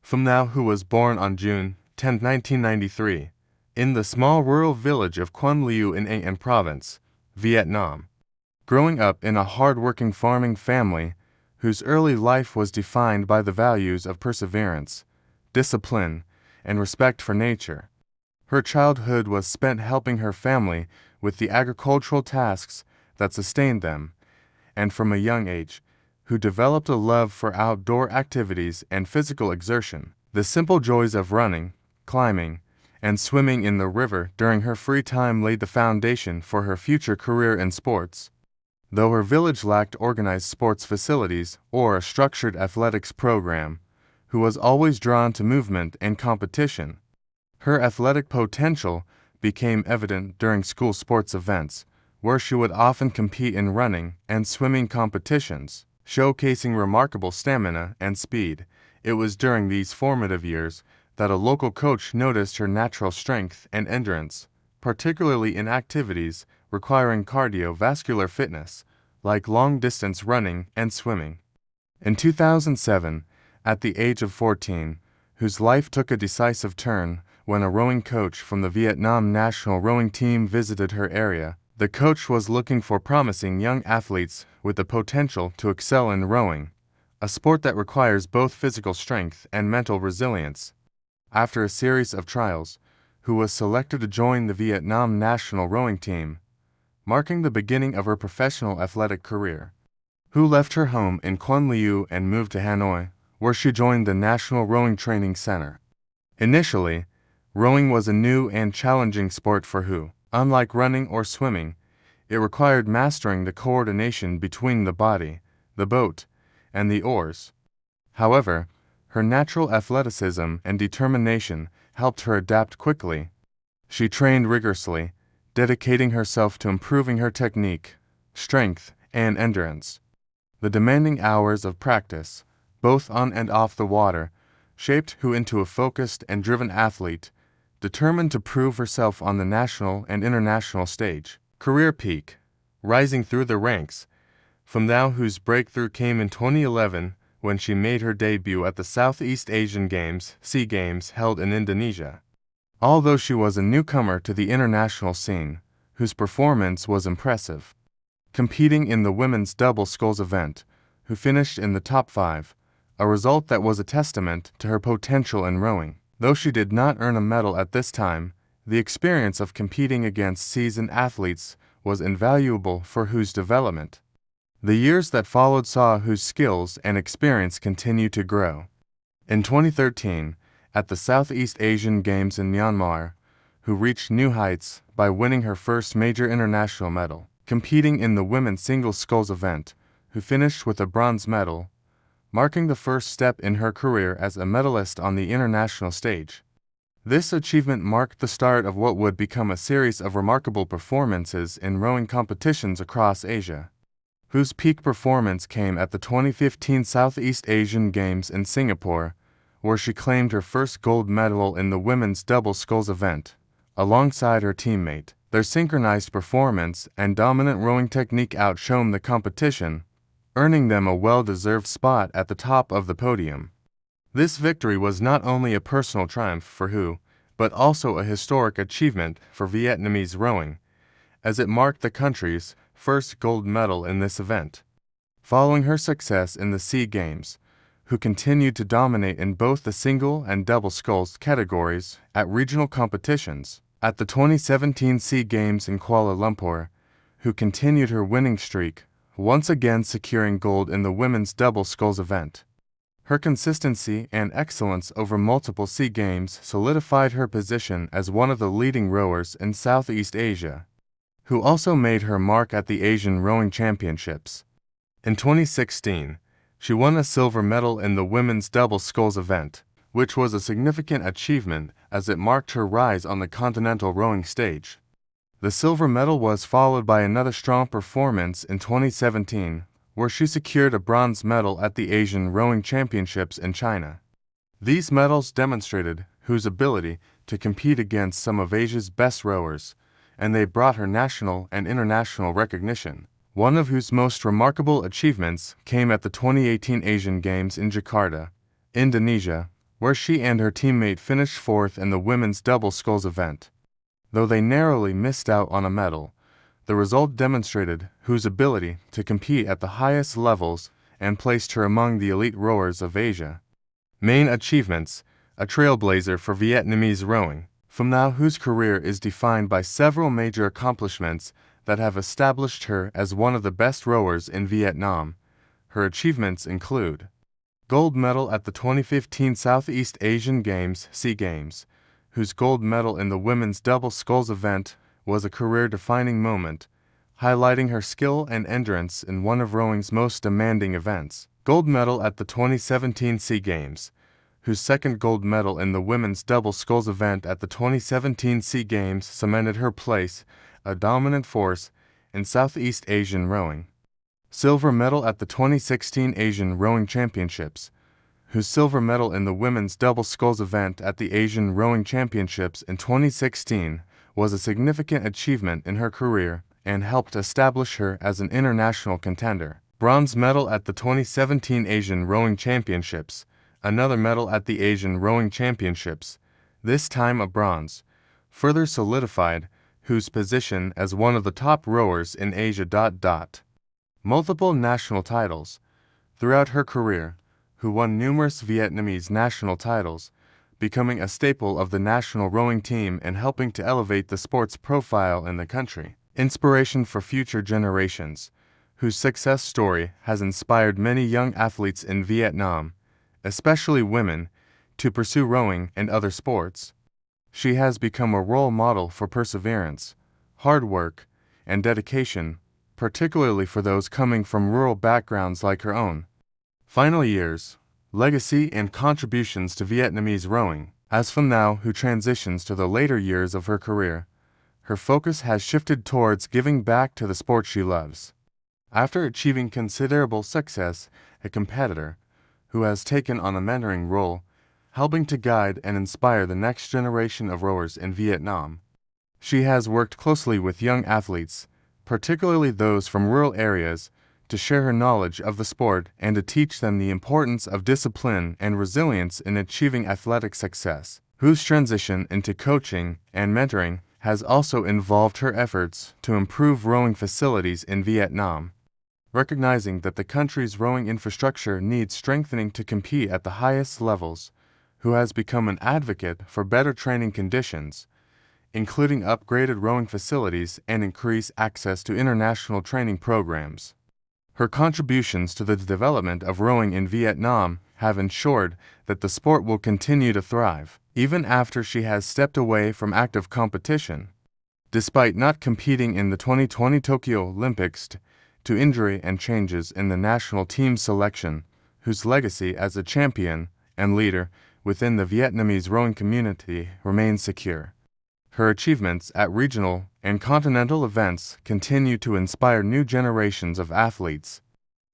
Pham, who was born on June 10, 1993, in the small rural village of Quan Liu in An Province, Vietnam. Growing up in a hard-working farming family whose early life was defined by the values of perseverance, discipline, and respect for nature, her childhood was spent helping her family with the agricultural tasks that sustained them, and from a young age, who developed a love for outdoor activities and physical exertion. The simple joys of running, climbing, and swimming in the river during her free time laid the foundation for her future career in sports. Though her village lacked organized sports facilities or a structured athletics program, who was always drawn to movement and competition, her athletic potential became evident during school sports events, where she would often compete in running and swimming competitions, showcasing remarkable stamina and speed. It was during these formative years that a local coach noticed her natural strength and endurance, particularly in activities requiring cardiovascular fitness, like long-distance running and swimming. In 2007, at the age of 14, whose life took a decisive turn when a rowing coach from the Vietnam national rowing team visited her area. The coach was looking for promising young athletes with the potential to excel in rowing, a sport that requires both physical strength and mental resilience. After a series of trials, Hu was selected to join the Vietnam national rowing team, marking the beginning of her professional athletic career. Hu left her home in Quan Liu and moved to Hanoi, where she joined the National Rowing Training Center. Initially, rowing was a new and challenging sport for Hu. Unlike running or swimming, it required mastering the coordination between the body, the boat, and the oars. However, her natural athleticism and determination helped her adapt quickly. She trained rigorously, dedicating herself to improving her technique, strength, and endurance. The demanding hours of practice, both on and off the water, shaped Hu into a focused and driven athlete, determined to prove herself on the national and international stage. Career peak, rising through the ranks. Pham, whose breakthrough came in 2011 when she made her debut at the Southeast Asian Games, SEA Games, held in Indonesia. Although she was a newcomer to the international scene, Hu's performance was impressive. Competing in the women's double sculls event, Hu finished in the top 5, a result that was a testament to her potential in rowing. Though she did not earn a medal at this time, the experience of competing against seasoned athletes was invaluable for Hu's development. The years that followed saw Hu's skills and experience continue to grow. In 2013, at the Southeast Asian Games in Myanmar, Hu reached new heights by winning her first major international medal. Competing in the women's single sculls event, Hu finished with a bronze medal, marking the first step in her career as a medalist on the international stage. This achievement marked the start of what would become a series of remarkable performances in rowing competitions across Asia. Hu's peak performance came at the 2015 Southeast Asian Games in Singapore, where she claimed her first gold medal in the women's double sculls event, alongside her teammate. Their synchronized performance and dominant rowing technique outshone the competition, earning them a well-deserved spot at the top of the podium. This victory was not only a personal triumph for Hu, but also a historic achievement for Vietnamese rowing, as it marked the country's first gold medal in this event. Following her success in the SEA Games, Hu continued to dominate in both the single and double sculls categories at regional competitions. At the 2017 SEA Games in Kuala Lumpur, Hu continued her winning streak, once again securing gold in the women's double sculls event. Her consistency and excellence over multiple SEA Games solidified her position as one of the leading rowers in Southeast Asia. Hu also made her mark at the Asian Rowing Championships. In 2016, she won a silver medal in the women's double sculls event, which was a significant achievement as it marked her rise on the continental rowing stage. The silver medal was followed by another strong performance in 2017, where she secured a bronze medal at the Asian Rowing Championships in China. These medals demonstrated Hu's ability to compete against some of Asia's best rowers, and they brought her national and international recognition. One of Hu's most remarkable achievements came at the 2018 Asian Games in Jakarta, Indonesia, where she and her teammate finished fourth in the women's double sculls event. Though they narrowly missed out on a medal, the result demonstrated Hu's ability to compete at the highest levels and placed her among the elite rowers of Asia. Main achievements: a trailblazer for Vietnamese rowing. Pham Nhat Hu's career is defined by several major accomplishments that have established her as one of the best rowers in Vietnam. Her achievements include gold medal at the 2015 Southeast Asian Games (SEA Games), whose gold medal in the women's double sculls event was a career-defining moment, highlighting her skill and endurance in one of rowing's most demanding events. Gold medal at the 2017 SEA Games, whose second gold medal in the women's double sculls event at the 2017 SEA Games cemented her place a dominant force in Southeast Asian rowing. Silver medal at the 2016 Asian Rowing Championships, whose silver medal in the women's double sculls event at the Asian Rowing Championships in 2016 was a significant achievement in her career and helped establish her as an international contender. Bronze medal at the 2017 Asian Rowing Championships, another medal at the Asian Rowing Championships, this time a bronze, further solidified Hu's position as one of the top rowers in Asia. Multiple national titles. Throughout her career, Hu won numerous Vietnamese national titles, becoming a staple of the national rowing team and helping to elevate the sport's profile in the country. Inspiration for future generations. Hu's success story has inspired many young athletes in Vietnam, especially women, to pursue rowing and other sports. She has become a role model for perseverance, hard work, and dedication, particularly for those coming from rural backgrounds like her own. Final years, legacy and contributions to Vietnamese rowing. As Pham Nhat Hu transitions to the later years of her career, her focus has shifted towards giving back to the sport she loves. After achieving considerable success, a competitor who has taken on a mentoring role, helping to guide and inspire the next generation of rowers in Vietnam. She has worked closely with young athletes, particularly those from rural areas, to share her knowledge of the sport and to teach them the importance of discipline and resilience in achieving athletic success. Hu's transition into coaching and mentoring has also involved her efforts to improve rowing facilities in Vietnam. Recognizing that the country's rowing infrastructure needs strengthening to compete at the highest levels, Hu has become an advocate for better training conditions, including upgraded rowing facilities and increased access to international training programs. Her contributions to the development of rowing in Vietnam have ensured that the sport will continue to thrive, even after she has stepped away from active competition. Despite not competing in the 2020 Tokyo Olympics to injury and changes in the national team selection, Hu's legacy as a champion and leader within the Vietnamese rowing community remains secure. Her achievements at regional and continental events continue to inspire new generations of athletes.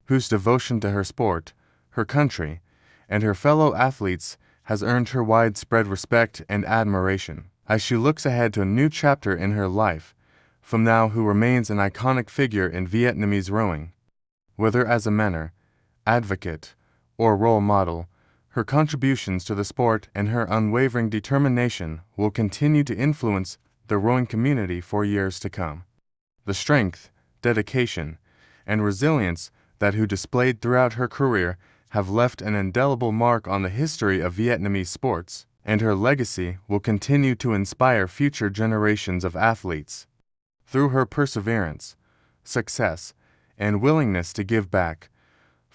Hu's devotion to her sport, her country, and her fellow athletes has earned her widespread respect and admiration. As she looks ahead to a new chapter in her life, Pham Nhat Hu remains an iconic figure in Vietnamese rowing. Whether as a mentor, advocate, or role model, her contributions to the sport and her unwavering determination will continue to influence the rowing community for years to come. The strength, dedication, and resilience that Hu displayed throughout her career have left an indelible mark on the history of Vietnamese sports, and her legacy will continue to inspire future generations of athletes. Through her perseverance, success, and willingness to give back,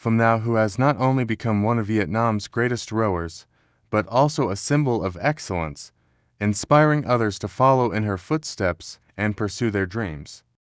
Pham Nhat Hu has not only become one of Vietnam's greatest rowers, but also a symbol of excellence, inspiring others to follow in her footsteps and pursue their dreams.